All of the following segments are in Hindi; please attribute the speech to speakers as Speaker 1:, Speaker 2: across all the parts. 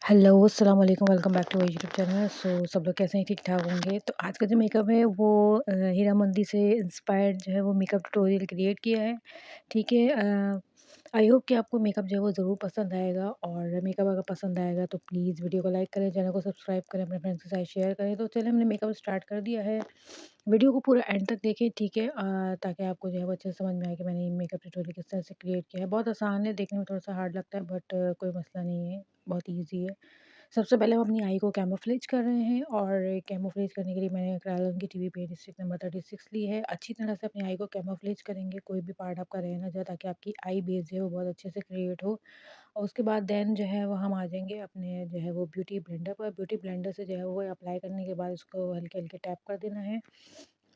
Speaker 1: हेलो, अस्सलाम वालेकुम, welcome back to my YouTube channel. सब लोग कैसे हैं? ठीक-ठाक होंगे। तो आज का जो मेकअप है वो हीरा मोदी से इंस्पायर्ड जो है वो मेकअप ट्यूटोरियल क्रिएट किया है, ठीक है। आई होप कि आपको मेकअप जो है वो ज़रूर पसंद आएगा, और मेकअप अगर पसंद आएगा तो प्लीज़ वीडियो को लाइक करें, चैनल को सब्सक्राइब करें, अपने फ्रेंड्स के साथ शेयर करें। तो चलिए, हमने मेकअप स्टार्ट कर दिया है। वीडियो को पूरा एंड तक देखें, ठीक है, ताकि आपको जो है वो अच्छे से समझ में आए कि मैंने ये मेकअप ट्यूटोरियल किस तरह से क्रिएट किया है। बहुत आसान है, देखने में थोड़ा-सा हार्ड लगता है, बट कोई मसला नहीं है, बहुत ईज़ी है। सबसे पहले हम अपनी आई को कैमोफ्लेज कर रहे हैं, और कैमोफ्लेज करने के लिए मैंने क्रायोलन की टीवी पे स्टिक नंबर 36 ली है। अच्छी तरह से अपनी आई को कैमोफ्लेज करेंगे, कोई भी पार्ट आपका रह ना जाए, ताकि आपकी आई बेस जो है वो बहुत अच्छे से क्रिएट हो। और उसके बाद देन जो है वो हम आ जाएंगे अपने जो है वो ब्यूटी ब्लेंडर पर। ब्यूटी ब्लेंडर से जो है वो अप्लाई करने के बाद उसको हल्के हल्के टैप कर देना है।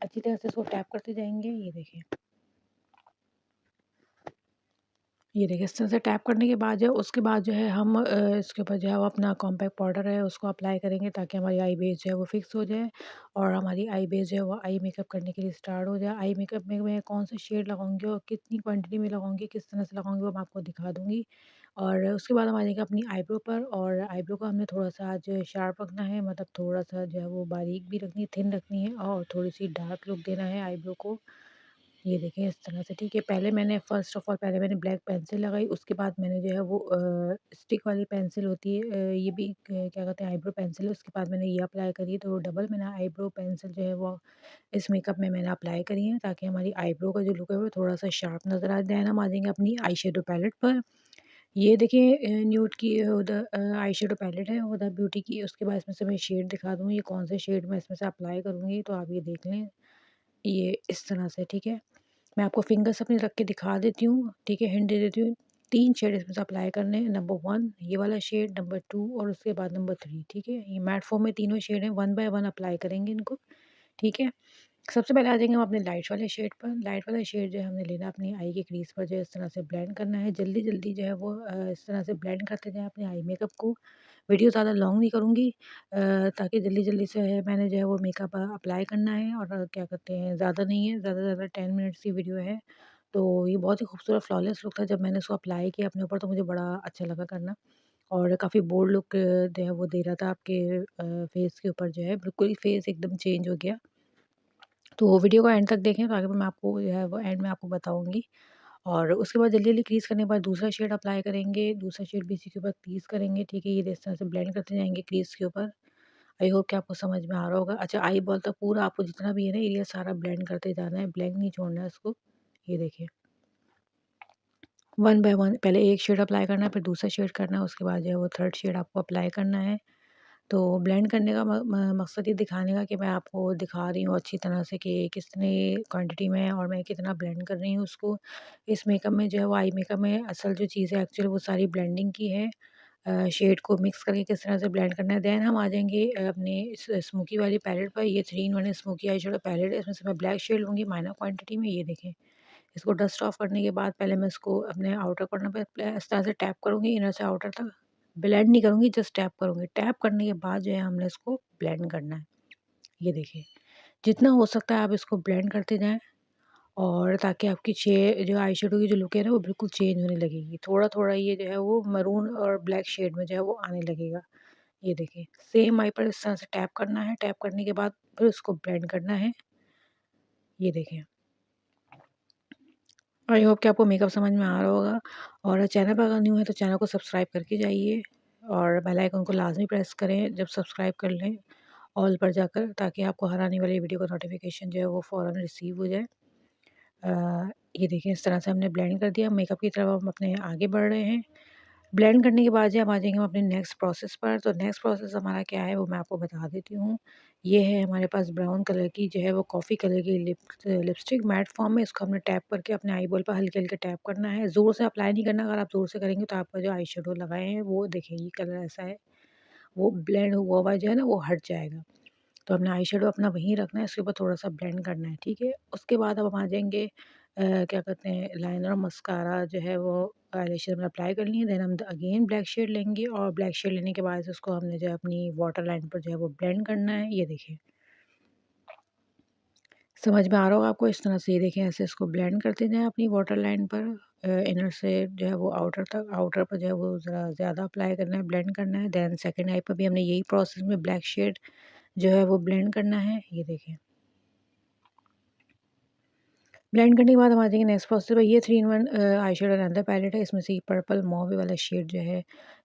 Speaker 1: अच्छी तरह से इसको टैप करते जाएंगे। ये देखिए, इस तरह से टैप करने के बाद जो उसके बाद जो है हम इसके ऊपर जो है वो अपना कॉम्पैक्ट पाउडर है उसको अप्लाई करेंगे, ताकि हमारी आई बेस जो है वो फिक्स हो जाए, और हमारी आई बेस जो है वो आई मेकअप करने के लिए स्टार्ट हो जाए। आई मेकअप में मैं कौन सा शेड लगाऊंगी और कितनी क्वांटिटी में लगाऊंगी, किस तरह से लगाऊंगी, वो मैं आपको दिखा दूंगी। और उसके बाद हम आ जाएंगे अपनी आईब्रो पर, और आईब्रो को हमने थोड़ा सा आज शार्प रखना है, मतलब थोड़ा सा जो है वो बारीक भी रखनी है, थिन रखनी है, और थोड़ी सी डार्क लुक देना है आईब्रो को। ये देखिए इस तरह से, ठीक है। पहले मैंने फ़र्स्ट ऑफ़ ऑल पहले मैंने ब्लैक पेंसिल लगाई, उसके बाद मैंने जो है वो स्टिक वाली पेंसिल होती है, ये भी क्या कहते हैं, आईब्रो पेंसिल है, उसके बाद मैंने ये अप्लाई करी है। तो डबल मैंने आईब्रो पेंसिल जो है वो इस मेकअप में मैंने अप्लाई करी है, ताकि हमारी आईब्रो का जो लुक है वो थोड़ा-सा शार्प नज़र आ जाए। हम आ जाएँगे अपनी आई शेडो पैलेट पर। ये देखिए न्यूड की आई शेडो पैलेट है हुदा ब्यूटी की। उसके बाद इसमें से मैं शेड दिखा दूँ, ये कौन से शेड मैं इसमें से अप्लाई करूँगी, तो आप ये देख लें। ये इस तरह से, ठीक है। मैं आपको फिंगर्स अपने रख के दिखा देती हूँ, ठीक है, हिंट दे देती हूँ। 3 शेड इसमें से अप्लाई करने हैं। नंबर 1 ये वाला शेड, नंबर 2 और उसके बाद नंबर 3, ठीक है। ये मैट फॉर्म में तीनों शेड हैं, 1 बाय 1 अप्लाई करेंगे इनको, ठीक है। सबसे पहले आ जाएँगे हम अपने लाइट वाले शेड पर। लाइट वाला शेड जो है हमने लेना अपनी आई के क्रीज़ पर, जो है इस तरह से ब्लेंड करना है। जल्दी-जल्दी जो है वो इस तरह से ब्लेंड करते जाएँ अपने आई मेकअप को। वीडियो ज़्यादा लॉन्ग नहीं करूँगी, ताकि जल्दी-जल्दी से है मैंने जो है वो मेकअप अप्लाई करना है, और क्या कहते हैं, ज़्यादा नहीं है, ज़्यादा से ज़्यादा 10 मिनट्स की वीडियो है। तो ये बहुत ही खूबसूरत फ्लॉलेस लुक था। जब मैंने इसको अप्लाई किया अपने ऊपर, तो मुझे बड़ा अच्छा लगा करना, और काफ़ी बोल्ड लुक जो है वो दे रहा था आपके फेस के ऊपर, जो है बिल्कुल ही फेस एकदम चेंज हो गया। तो वीडियो को एंड तक देखें, तो आगे मैं आपको जो है वो एंड में आपको बताऊँगी। और उसके बाद जल्दी-जल्दी क्रीज़ करने के बाद दूसरा शेड अप्लाई करेंगे, दूसरा शेड भी इसी के ऊपर क्रीज़ करेंगे, ठीक है। ये इस तरह से ब्लेंड करते जाएँगे क्रीज़ के ऊपर। आई होप कि आपको समझ में आ रहा होगा। अच्छा, आई बॉल तक पूरा आपको जितना भी है ना एरिया, सारा ब्लेंड करते जाना है, ब्लैंक नहीं छोड़ना है इसको। ये देखिए, 1 बाय 1 पहले एक शेड अप्लाई करना है, फिर दूसरा शेड करना है, उसके बाद जो है वो थर्ड शेड आपको अप्लाई करना है। तो ब्लेंड करने का मकसद ये दिखाने का कि मैं आपको दिखा रही हूँ अच्छी तरह से कि कितनी क्वांटिटी में है, और मैं कितना ब्लेंड कर रही हूँ उसको। इस मेकअप में जो है वो आई मेकअप में असल जो चीज़ है एक्चुअली वो सारी ब्लेंडिंग की है। शेड को मिक्स करके किस तरह से ब्लेंड करना है। देन हम आ जाएँगे अपने इस स्मोकी वाली पैलेट पर। ये 3 इन 1 स्मोकी आई शेडो पैलेट है। इसमें से मैं ब्लैक शेड लूँगी माइनर क्वांटिटी में। ये देखें, इसको डस्ट ऑफ करने के बाद पहले मैं इसको अपने आउटर कॉर्नर पे इस तरह से टैप करूँगी, इनर से आउटर तक। ब्लेंड नहीं करूँगी, जस्ट टैप करूँगी। टैप करने के बाद जो है हमने इसको ब्लेंड करना है। ये देखिए, जितना हो सकता है आप इसको ब्लेंड करते जाएँ, और ताकि आपकी जो आई शेडो की जो लुक है ना वो बिल्कुल चेंज होने लगेगी। थोड़ा-थोड़ा ये जो है वो मैरून और ब्लैक शेड में जो है वो आने लगेगा। ये देखिए, सेम आई पर इस तरह से टैप करना है, टैप करने के बाद फिर उसको ब्लेंड करना है। ये देखिए। आई होप कि आपको मेकअप समझ में आ रहा होगा, और चैनल पर अगर न्यू है तो चैनल को सब्सक्राइब करके जाइए, और बेल आइकन को लाज़मी प्रेस करें जब सब्सक्राइब कर लें, ऑल पर जाकर, ताकि आपको हर आने वाली वीडियो का नोटिफिकेशन जो है वो फ़ौरन रिसीव हो जाए। ये देखिए, इस तरह से हमने ब्लेंड कर दिया। मेकअप की तरफ हम अपने आगे बढ़ रहे हैं। ब्लेंड करने के बाद जो हम आ जाएँगे हम अपने नेक्स्ट प्रोसेस पर। तो नेक्स्ट प्रोसेस हमारा क्या है वो मैं आपको बता देती हूँ। ये है हमारे पास ब्राउन कलर की जो है वो कॉफ़ी कलर की लिपस्टिक मैट फॉर्म में। इसको हमने टैप करके अपने आई बॉल पर हल्के-हल्के टैप करना है। ज़ोर से अप्लाई नहीं करना, अगर आप ज़ोर से करेंगे तो आपका जो आई शेडो लगाए हैं वो देखिए ये कलर ऐसा है, वो ब्लेंड हुआ हुआ जो है ना वो हट जाएगा। तो हमने आई शेडो अपना वहीं रखना है, इसके ऊपर थोड़ा-सा ब्लेंड करना है, ठीक है? उसके बाद अब हम आ जाएँगे क्या कहते हैं, लाइनर और मस्कारा जो है वो आईलैशेज़ में अप्लाई कर लिए। देन हम अगेन ब्लैक शेड लेंगे, और ब्लैक शेड लेने के बाद उसको हमने जो है अपनी वाटर लाइन पर जो है वो ब्लेंड करना है। ये देखिए, समझ में आ रहा होगा आपको। इस तरह से ये देखें, ऐसे इसको ब्लेंड करते जाएँ अपनी वाटर लाइन पर, इनर से जो है वो आउटर तक, आउटर पर जो है वो ज़रा ज़्यादा अप्लाई करना है, ब्लेंड करना है। देन सेकंड आई पर भी हमने यही प्रोसेस में ब्लैक शेड जो है वो ब्लेंड करना है। ये देखें, ब्लेंड करने के बाद हम आ जाएँगे नेक्स्ट प्रोसेस पे। ये 3 इन 1 आई शेडो रंदर पैलेट है। इसमें से ये पर्पल मॉव वाला शेड जो है,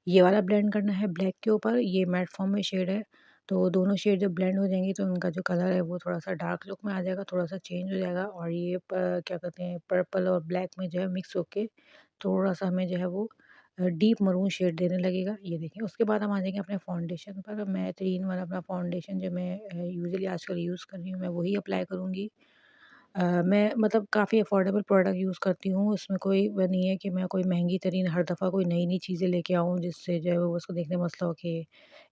Speaker 1: ये वाला ब्लेंड करना है ब्लैक के ऊपर। ये मैट फॉर्म में शेड है, तो दोनों शेड जब ब्लेंड हो जाएंगी तो उनका जो कलर है वो थोड़ा-सा डार्क लुक में आ जाएगा, थोड़ा-सा चेंज हो जाएगा। और ये क्या कहते हैं, पर्पल और ब्लैक में जो है मिक्स होके थोड़ा-सा हमें जो है वो डीप मरून शेड देने लगेगा। ये देखिए, उसके बाद हम आ जाएँगे अपने फाउंडेशन पर। मैं 3 इन 1 अपना फाउंडेशन जो मैं यूजुअली आजकल यूज़ कर रही हूँ, मैं वही अप्लाई करूँगी। मैं मतलब काफ़ी अफोर्डेबल प्रोडक्ट यूज़ करती हूँ, उसमें कोई वो नहीं है कि मैं कोई महँगी तरीन हर दफ़ा कोई नई-नई चीज़ें लेके आऊँ, जिससे जो है वो उसको देखने में मसला हो कि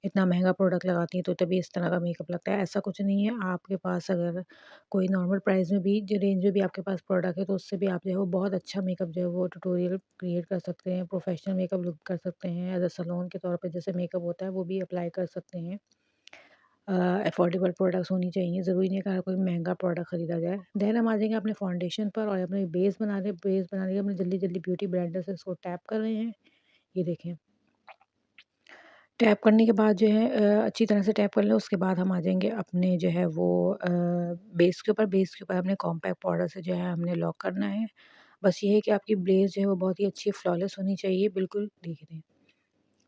Speaker 1: इतना महँगा प्रोडक्ट लगाती हैं तो तभी इस तरह का मेकअप लगता है, ऐसा कुछ नहीं है। आपके पास अगर कोई नॉर्मल प्राइस में भी, जो रेंज में भी आपके पास प्रोडक्ट है, तो उससे भी आप जो है वो बहुत अच्छा मेकअप जो है वो ट्यूटोरियल क्रिएट कर सकते हैं, प्रोफेशनल मेकअप लुक कर सकते हैं, एज़ अ सैलून के तौर पे जैसे मेकअप होता है वो भी अप्लाई कर सकते हैं। अफोर्डेबल प्रोडक्ट्स होनी चाहिए, ज़रूरी नहीं है कि हर कोई महँगा प्रोडक्ट खरीदा जाए। देन हम आ जाएँगे अपने फाउंडेशन पर और अपने बेस बना रहे हैं। बेस बनाने के लिए हमने जल्दी-जल्दी ब्यूटी ब्लेंडर से इसको टैप कर रहे हैं। ये देखें, टैप करने के बाद जो है अच्छी तरह से टैप कर लें। उसके बाद हम आ जाएँगे अपने जो है वो बेस के ऊपर। बेस के ऊपर हमने कॉम्पैक्ट पाउडर से जो है हमने लॉक करना है। बस ये है कि आपकी बेस जो है वो बहुत ही अच्छी फ्लॉलेस होनी चाहिए, बिल्कुल देखिए।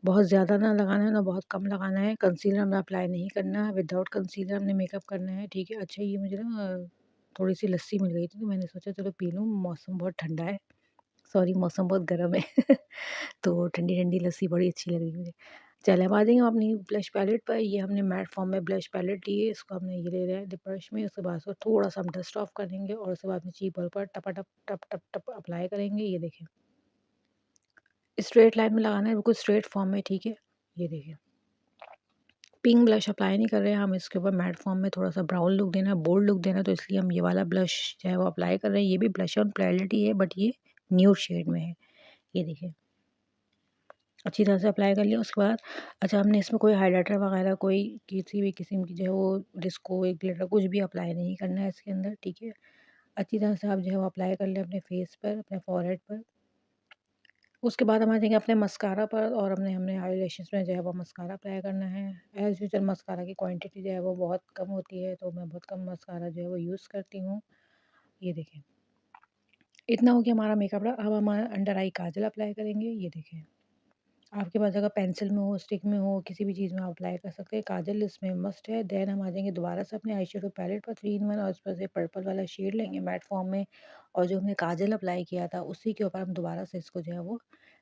Speaker 1: बहुत ज़्यादा ना लगाना है, ना बहुत कम लगाना है। कंसीलर हमें अप्लाई नहीं करना है, विदाउट कंसीलर हमने मेकअप करना है, ठीक है? अच्छा, ये मुझे ना थोड़ी-सी लस्सी मिल गई थी, तो मैंने सोचा चलो पी लूँ, मौसम बहुत ठंडा है, सॉरी मौसम बहुत गर्म है। तो ठंडी-ठंडी लस्सी बड़ी अच्छी लग रही है मुझे। चलें, अब आ जाएँगे हम अपनी ब्लश पैलेट पर। ये हमने मैट फॉर्म में ब्लश पैलेट ली है, इसको हमने ये ले रहे हैं डिप ब्रश में। उसके बाद इसको थोड़ा-सा हम डस्ट ऑफ करेंगे और उसके बाद में चीप बॉल पर टपा-टप, टप-टप-टप अप्लाई करेंगे। ये देखें, स्ट्रेट लाइन में लगाना है, बिल्कुल स्ट्रेट फॉर्म में, ठीक है? ये देखिए। पिंक ब्लश अप्लाई नहीं कर रहे हैं हम, इसके ऊपर मैट फॉर्म में थोड़ा-सा ब्राउन लुक देना है, बोल्ड लुक देना है, तो इसलिए हम ये वाला ब्लश जो है वो अप्लाई कर रहे हैं। ये भी ब्लश ऑन पैलेट ही है, बट ये न्यूड शेड में है। ये देखिए, अच्छी तरह से अप्लाई कर लिया। उसके बाद अच्छा, हमने इसमें कोई हाइलाइटर वगैरह, कोई किसी भी किस्म की जो है वो डिस्को, एक ग्लिटर कुछ भी अप्लाई नहीं करना है इसके अंदर, ठीक है? अच्छी तरह से आप जो है वो अप्लाई कर लें अपने फेस पर, अपने फोrehead पर। उसके बाद हम आ जाएँगे अपने मस्कारा पर और हमने हमने आईलैशेज़ में जो है वो मस्कारा अप्लाई करना है। एज़ यूजुअल मस्कारा की क्वांटिटी जो है वो बहुत कम होती है, तो मैं बहुत कम मस्कारा जो है वो यूज़ करती हूँ। ये देखें, इतना हो गया हमारा मेकअप। अब हम अंडर आई काजल अप्लाई करेंगे। ये देखें, आपके पास अगर पेंसिल में हो, स्टिक में हो, किसी भी चीज़ में आप अप्लाई कर सकते हैं। काजल इसमें मस्ट है। देन हम आ जाएँगे दोबारा से अपने आई शेडो पैलेट पर 3 इन 1 और उसपर से पर्पल वाला शेड लेंगे मैट फॉर्म में, और जो हमने काजल अप्लाई किया था उसी के ऊपर हम दोबारा से इसको जो है वो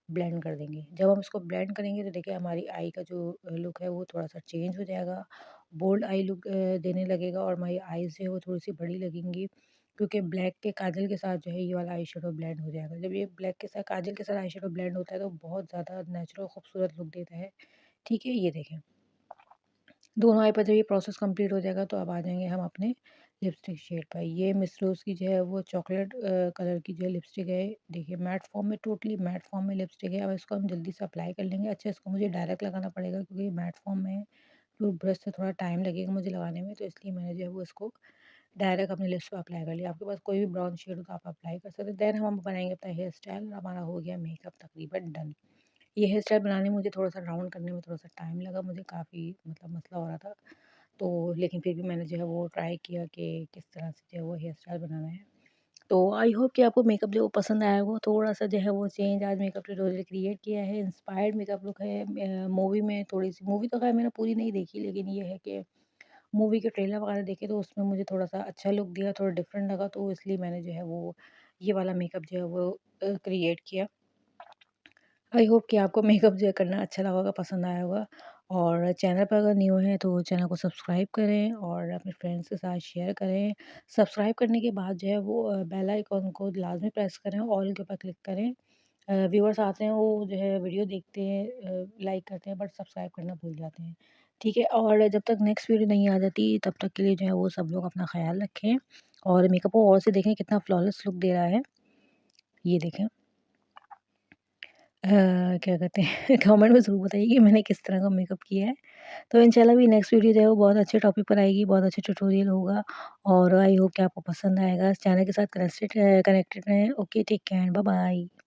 Speaker 1: ब्लेंड कर देंगे। जब हम इसको ब्लेंड करेंगे तो देखिए हमारी आई का जो लुक है वो थोड़ा-सा चेंज हो जाएगा। बोल्ड आई लुक देने लगेगा और हमारी आईज़ जो है वो थोड़ी-सी बड़ी लगेंगी, क्योंकि ब्लैक के काजल के साथ जो है ये वाला आई शेडो ब्लेंड हो जाएगा। जब ये ब्लैक के साथ काजल के साथ आई शेडो ब्लेंड होता है तो बहुत ज़्यादा नेचुरल खूबसूरत लुक देता है। ठीक है? ये देखें। दोनों आई पर जब ये प्रोसेस कंप्लीट हो जाएगा तो अब आ जाएँगे हम अपने लिपस्टिक शेड पर। ये मिस रोज़ की जो है वो चॉकलेट कलर की जो है लिपस्टिक है। देखिए, मैट फॉर्म में, टोटली मैट फॉर्म में लिपस्टिक है। अब इसको हम जल्दी से अप्लाई कर लेंगे। अच्छा, इसको मुझे डायरेक्ट लगाना पड़ेगा क्योंकि ये मैट फॉर्म में है, तो ब्रश से थोड़ा टाइम लगेगा मुझे लगाने में, तो इसलिए मैंने जो है वो इसको डायरेक्ट अपने लिप्स पे अप्लाई कर लिया। आपके पास कोई भी ब्राउन शेड हो तो आप अप्लाई कर सकते हैं। देन हम बनाएँगे अपना हेयर स्टाइल। हमारा हो गया मेकअप तकरीबन डन। ये हेयर स्टाइल बनाने में मुझे थोड़ा-सा राउंड करने में थोड़ा-सा टाइम लगा, मुझे काफ़ी मतलब मसला हो रहा था। तो लेकिन फिर भी मैंने जो है वो ट्राई किया कि किस तरह से जो है वो हेयर स्टाइल बनाना है। तो आई होप कि आपको मेकअप जो पसंद आया हो। थोड़ा-सा जो है वो चेंज आज मेकअप ट्यूटोरियल क्रिएट किया है, इंस्पायर्ड मेकअप लुक है। मूवी में थोड़ी-सी, मूवी तो ख़ैर मैंने पूरी नहीं देखी, लेकिन ये है कि मूवी के ट्रेलर वगैरह देखे तो उसमें मुझे थोड़ा-सा अच्छा लुक दिया, थोड़ा डिफरेंट लगा, तो इसलिए मैंने जो है वो ये वाला मेकअप जो है वो क्रिएट किया। आई होप कि आपको मेकअप जो है करना अच्छा लगा होगा, पसंद आया होगा। और चैनल पर अगर न्यू हैं तो चैनल को सब्सक्राइब करें और अपने फ्रेंड्स के साथ शेयर करें। सब्सक्राइब करने के बाद जो है वो बेल आइकन को लाज़मी प्रेस करें, ऑल के ऊपर क्लिक करें। व्यूअर्स आते हैं वो जो है वीडियो देखते हैं, लाइक करते हैं, बट सब्सक्राइब करना भूल जाते हैं। ठीक है? और जब तक नेक्स्ट वीडियो नहीं आ जाती तब तक के लिए जो है वो सब लोग अपना ख़्याल रखें और मेकअप को गौर से देखें कितना फ्लॉलेस लुक दे रहा है। ये देखें। क्या कहते हैं कमेंट में ज़रूर बताइए कि मैंने किस तरह का मेकअप किया है। तो इंशाल्लाह भी नेक्स्ट वीडियो जो है वो बहुत अच्छे टॉपिक पर आएगी, बहुत अच्छा ट्यूटोरियल होगा और आई होप कि आपको पसंद आएगा। इस चैनल के साथ कनेक्टेड कनेक्टेड रहें। Okay, take care, bye bye.